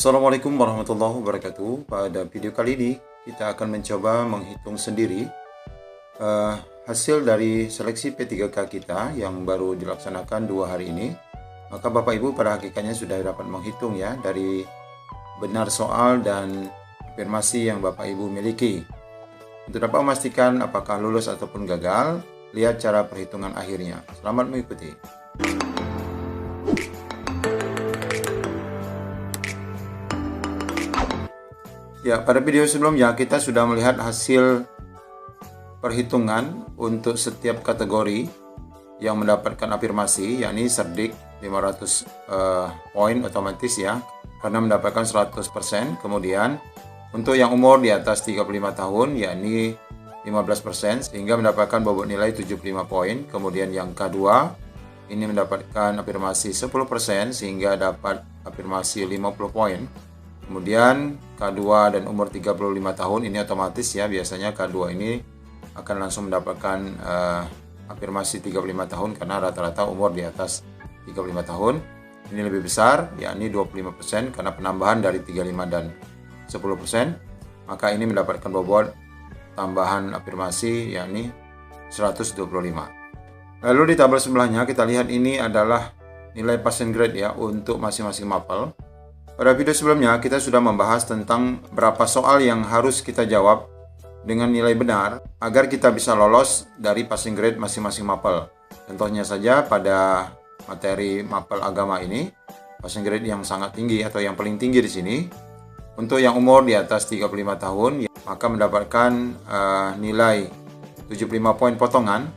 Assalamualaikum warahmatullahi wabarakatuh. Pada video kali ini kita akan mencoba menghitung sendiri hasil dari seleksi P3K kita yang baru dilaksanakan 2 hari ini. Maka Bapak Ibu pada hakikatnya sudah dapat menghitung ya dari benar soal dan afirmasi yang Bapak Ibu miliki. Untuk dapat memastikan apakah lulus ataupun gagal, lihat cara perhitungan akhirnya. Selamat mengikuti. Ya, pada video sebelumnya kita sudah melihat hasil perhitungan untuk setiap kategori yang mendapatkan afirmasi, yakni cerdik 500 poin otomatis ya, karena mendapatkan 100%. Kemudian untuk yang umur di atas 35 tahun, yakni 15%, sehingga mendapatkan bobot nilai 75 poin. Kemudian yang K2 ini mendapatkan afirmasi 10%, sehingga dapat afirmasi 50 poin. Kemudian K2 dan umur 35 tahun ini otomatis ya, biasanya K2 ini akan langsung mendapatkan afirmasi 35 tahun karena rata-rata umur di atas 35 tahun. Ini lebih besar, yakni 25% karena penambahan dari 35 dan 10%. Maka ini mendapatkan bobot tambahan afirmasi yakni 125. Lalu di tabel sebelahnya kita lihat ini adalah nilai passing grade ya untuk masing-masing mapel. Pada video sebelumnya kita sudah membahas tentang berapa soal yang harus kita jawab dengan nilai benar agar kita bisa lolos dari passing grade masing-masing mapel. Contohnya saja pada materi mapel agama ini, passing grade yang sangat tinggi atau yang paling tinggi di sini. Untuk yang umur di atas 35 tahun, maka mendapatkan nilai 75 poin potongan,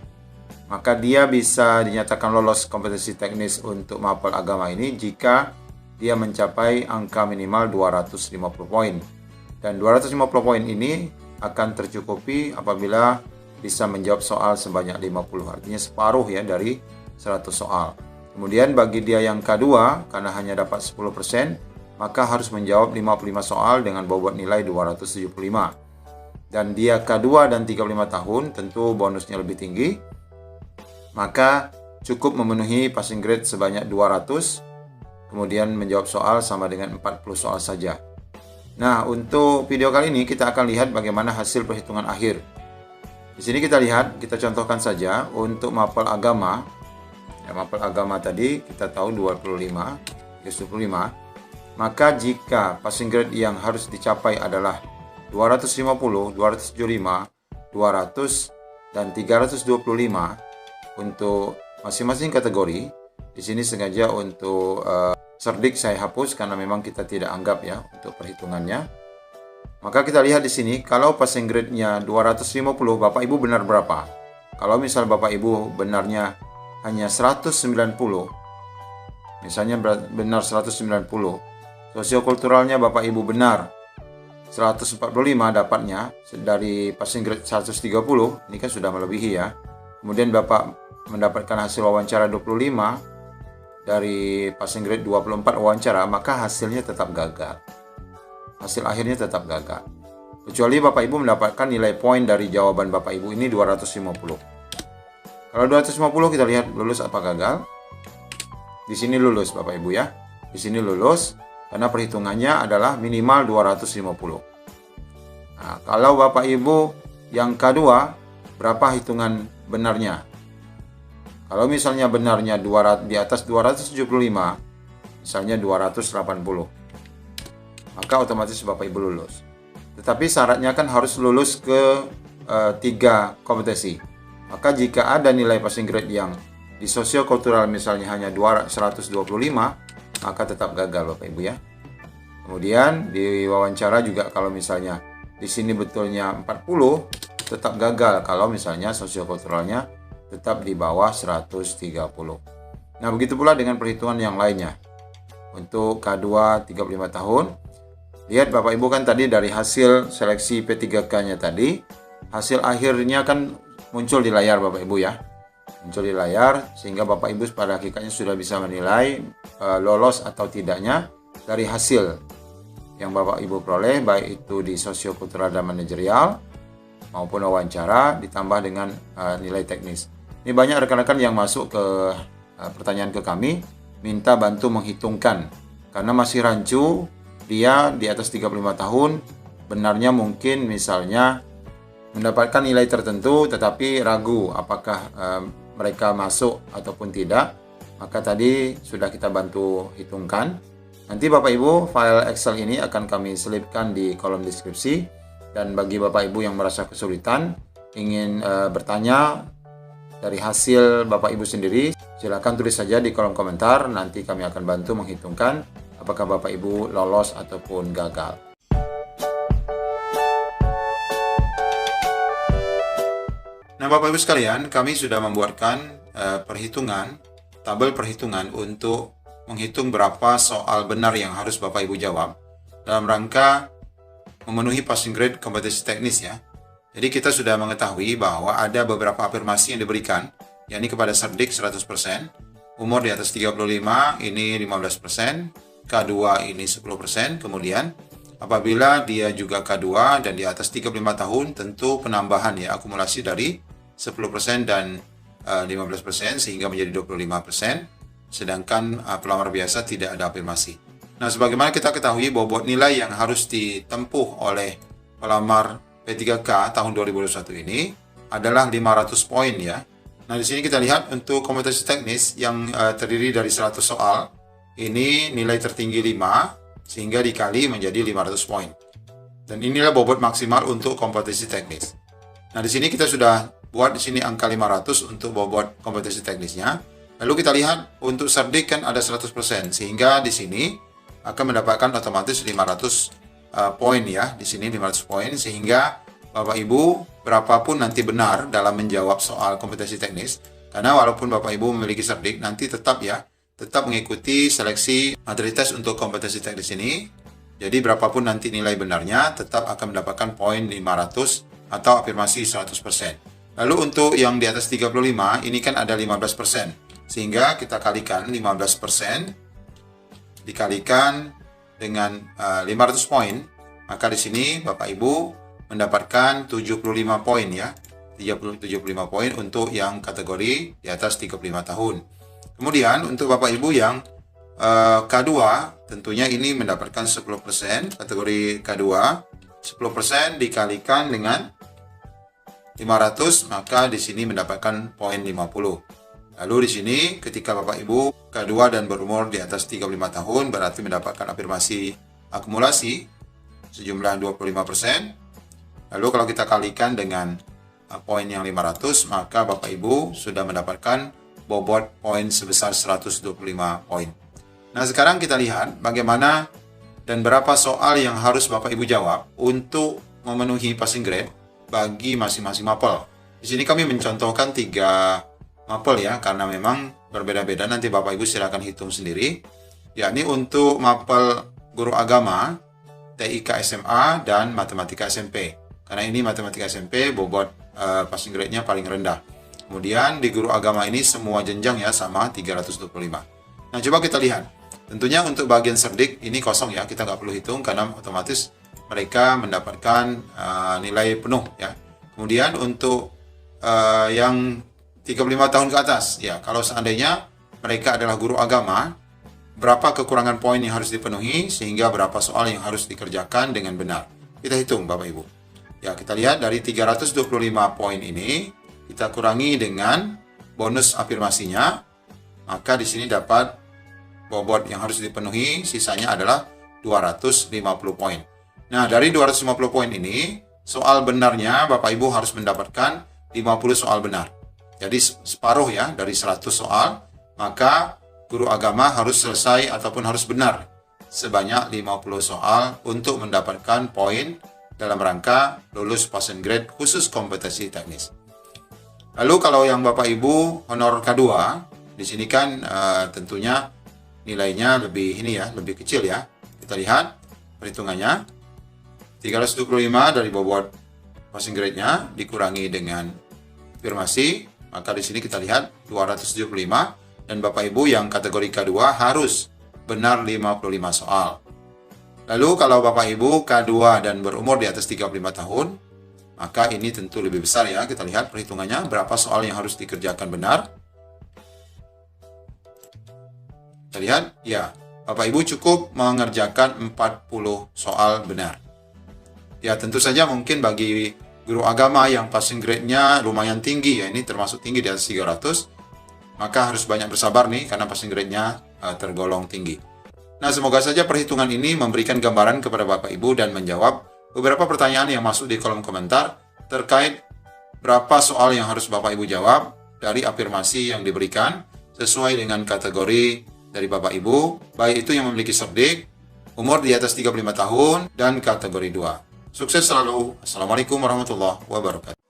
maka dia bisa dinyatakan lolos kompetensi teknis untuk mapel agama ini jika dia mencapai angka minimal 250 poin. Dan 250 poin ini akan tercukupi apabila bisa menjawab soal sebanyak 50, artinya separuh ya dari 100 soal. Kemudian bagi dia yang K2, karena hanya dapat 10%, maka harus menjawab 55 soal dengan bobot nilai 275. Dan dia K2 dan 35 tahun, tentu bonusnya lebih tinggi, maka cukup memenuhi passing grade sebanyak 200, kemudian menjawab soal sama dengan 40 soal saja. Nah, untuk video kali ini kita akan lihat bagaimana hasil perhitungan akhir. Di sini kita lihat, kita contohkan saja untuk mapel agama. Ya, mapel agama tadi kita tahu 25, 25. Maka jika passing grade yang harus dicapai adalah 250, 275, 200, dan 325 untuk masing-masing kategori. Di sini sengaja untuk cerdik saya hapus karena memang kita tidak anggap ya untuk perhitungannya. Maka kita lihat di sini kalau passing grade-nya 250, Bapak Ibu benar berapa? Kalau misal Bapak Ibu benarnya hanya 190, misalnya benar 190, sosiokulturalnya Bapak Ibu benar 145 dapatnya dari passing grade 130, ini kan sudah melebihi ya. Kemudian Bapak mendapatkan hasil wawancara 25 dari passing grade 24 wawancara, maka hasilnya tetap gagal. Hasil akhirnya tetap gagal. Kecuali Bapak Ibu mendapatkan nilai poin dari jawaban Bapak Ibu ini 250. Kalau 250 kita lihat lulus apa gagal. Di sini lulus Bapak Ibu ya. Di sini lulus karena perhitungannya adalah minimal 250. Nah, kalau Bapak Ibu yang K2, berapa hitungan benarnya? Kalau misalnya benarnya di atas 275, misalnya 280, maka otomatis Bapak Ibu lulus. Tetapi syaratnya kan harus lulus ke 3 kompetensi. Maka jika ada nilai passing grade yang di sosiokultural misalnya hanya 125, maka tetap gagal Bapak Ibu ya. Kemudian di wawancara juga kalau misalnya di sini betulnya 40, tetap gagal kalau misalnya sosiokulturalnya tetap di bawah 130. Nah, begitu pula dengan perhitungan yang lainnya. Untuk K2 35 tahun, lihat Bapak Ibu kan tadi dari hasil seleksi P3K-nya tadi, hasil akhirnya kan muncul di layar Bapak Ibu ya. Muncul di layar sehingga Bapak Ibu pada hakikatnya sudah bisa menilai lolos atau tidaknya dari hasil yang Bapak Ibu peroleh, baik itu di sosiokultural dan manajerial maupun wawancara ditambah dengan nilai teknis. Ini banyak rekan-rekan yang masuk ke pertanyaan ke kami, minta bantu menghitungkan karena masih rancu dia di atas 35 tahun, benarnya mungkin misalnya mendapatkan nilai tertentu tetapi ragu apakah mereka masuk ataupun tidak, maka tadi sudah kita bantu hitungkan. Nanti Bapak Ibu, file Excel ini akan kami selipkan di kolom deskripsi, dan bagi Bapak Ibu yang merasa kesulitan ingin bertanya dari hasil Bapak Ibu sendiri, silakan tulis saja di kolom komentar, nanti kami akan bantu menghitungkan apakah Bapak Ibu lolos ataupun gagal. Nah Bapak Ibu sekalian, kami sudah membuatkan tabel perhitungan untuk menghitung berapa soal benar yang harus Bapak Ibu jawab dalam rangka memenuhi passing grade kompetensi teknis ya. Jadi kita sudah mengetahui bahwa ada beberapa afirmasi yang diberikan, yakni kepada cerdik 100%, umur di atas 35 ini 15%, K2 ini 10%, kemudian apabila dia juga K2 dan di atas 35 tahun tentu penambahan ya, akumulasi dari 10% dan 15% sehingga menjadi 25%, sedangkan pelamar biasa tidak ada afirmasi. Nah, sebagaimana kita ketahui bobot nilai yang harus ditempuh oleh pelamar P3K tahun 2021 ini adalah 500 poin ya. Nah, di sini kita lihat untuk kompetensi teknis yang terdiri dari 100 soal, ini nilai tertinggi 5 sehingga dikali menjadi 500 poin. Dan inilah bobot maksimal untuk kompetensi teknis. Nah, di sini kita sudah buat di sini angka 500 untuk bobot kompetensi teknisnya. Lalu kita lihat untuk cerdik kan ada 100%, sehingga di sini akan mendapatkan otomatis 500 poin ya. Di sini 500 poin, sehingga Bapak Ibu berapapun nanti benar dalam menjawab soal kompetensi teknis, karena walaupun Bapak Ibu memiliki cerdik, nanti tetap mengikuti seleksi materi tes untuk kompetensi teknis ini. Jadi berapapun nanti nilai benarnya, tetap akan mendapatkan poin 500 atau afirmasi 100%. Lalu untuk yang di atas 35, ini kan ada 15%. Sehingga kita kalikan 15% dikalikan dengan 500 poin, maka di sini Bapak Ibu mendapatkan 75 poin ya. 75 poin untuk yang kategori di atas 35 tahun. Kemudian untuk Bapak Ibu yang K2 tentunya ini mendapatkan 10%, kategori K2 10% dikalikan dengan 500, maka di sini mendapatkan poin 50. Lalu di sini ketika Bapak Ibu K2 dan berumur di atas 35 tahun berarti mendapatkan afirmasi akumulasi sejumlah 25%. Lalu kalau kita kalikan dengan poin yang 500, maka Bapak Ibu sudah mendapatkan bobot poin sebesar 125 poin. Nah, sekarang kita lihat bagaimana dan berapa soal yang harus Bapak Ibu jawab untuk memenuhi passing grade bagi masing-masing mapel. Di sini kami mencontohkan 3 mapel ya, karena memang berbeda-beda, nanti Bapak Ibu silakan hitung sendiri. Yakni untuk mapel guru agama, TIK SMA dan matematika SMP. Karena ini matematika SMP bobot passing grade-nya paling rendah. Kemudian di guru agama ini semua jenjang ya sama 325. Nah, coba kita lihat. Tentunya untuk bagian cerdik ini kosong ya, kita nggak perlu hitung karena otomatis mereka mendapatkan nilai penuh ya. Kemudian untuk yang 35 tahun ke atas ya, kalau seandainya mereka adalah guru agama, berapa kekurangan poin yang harus dipenuhi sehingga berapa soal yang harus dikerjakan dengan benar. Kita hitung Bapak Ibu. Ya, kita lihat dari 325 poin ini kita kurangi dengan bonus afirmasinya, maka di sini dapat bobot yang harus dipenuhi sisanya adalah 250 poin. Nah, dari 250 poin ini, soal benarnya Bapak Ibu harus mendapatkan 50 soal benar. Jadi separuh ya dari 100 soal, maka guru agama harus selesai ataupun harus benar sebanyak 50 soal untuk mendapatkan poin dalam rangka lulus passing grade khusus kompetensi teknis. Lalu kalau yang Bapak Ibu honor K2, di sini kan tentunya nilainya lebih kecil ya. Kita lihat perhitungannya. 325 dari bobot passing grade-nya dikurangi dengan afirmasi, maka di sini kita lihat 275, dan Bapak Ibu yang kategori K2 harus benar 55 soal. Lalu kalau Bapak Ibu K2 dan berumur di atas 35 tahun, maka ini tentu lebih besar ya. Kita lihat perhitungannya berapa soal yang harus dikerjakan benar. Kita lihat ya, Bapak Ibu cukup mengerjakan 40 soal benar. Ya, tentu saja mungkin bagi guru agama yang passing grade-nya lumayan tinggi, ya ini termasuk tinggi di atas 300, maka harus banyak bersabar nih karena passing grade-nya tergolong tinggi. Nah, semoga saja perhitungan ini memberikan gambaran kepada Bapak Ibu dan menjawab beberapa pertanyaan yang masuk di kolom komentar terkait berapa soal yang harus Bapak Ibu jawab dari afirmasi yang diberikan sesuai dengan kategori dari Bapak Ibu, baik itu yang memiliki cerdik, umur di atas 35 tahun, dan kategori 2. Sukses selalu. Assalamualaikum warahmatullahi wabarakatuh.